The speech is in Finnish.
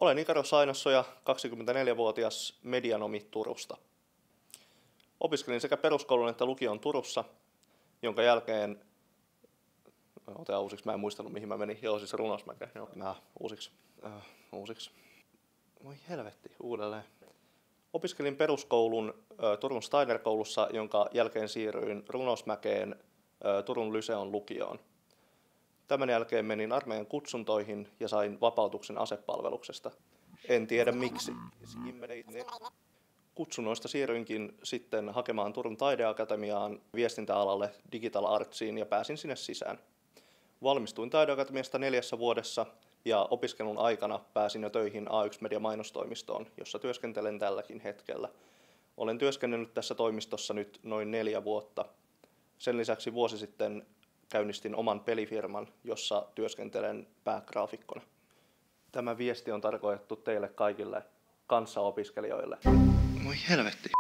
Olen Ikaros Sainossoja, 24-vuotias medianomi Turusta. Opiskelin sekä peruskoulun että lukion Turussa, jonka jälkeen... Otetaan uusiksi, mä en muistanut mihin mä menin. Joo, siis Runosmäkeen. Uusiksi. Voi helvetti, uudelleen. Opiskelin peruskoulun Turun Steiner-koulussa, jonka jälkeen siirryin Runosmäkeen Turun Lyseon lukioon. Tämän jälkeen menin armeijan kutsuntoihin ja sain vapautuksen asepalveluksesta. En tiedä miksi. Kutsunnoista siirryinkin sitten hakemaan Turun taideakatemiaan viestintäalalle Digital Artsiin ja pääsin sinne sisään. Valmistuin taideakatemiasta 4 vuodessa ja opiskelun aikana pääsin jo töihin A1 Media mainostoimistoon, jossa työskentelen tälläkin hetkellä. Olen työskennellyt tässä toimistossa nyt noin 4 vuotta. Sen lisäksi vuosi sitten käynnistin oman pelifirman, jossa työskentelen päägraafikkona. Tämä viesti on tarkoitettu teille kaikille kanssaopiskelijoille. Voi helvetti.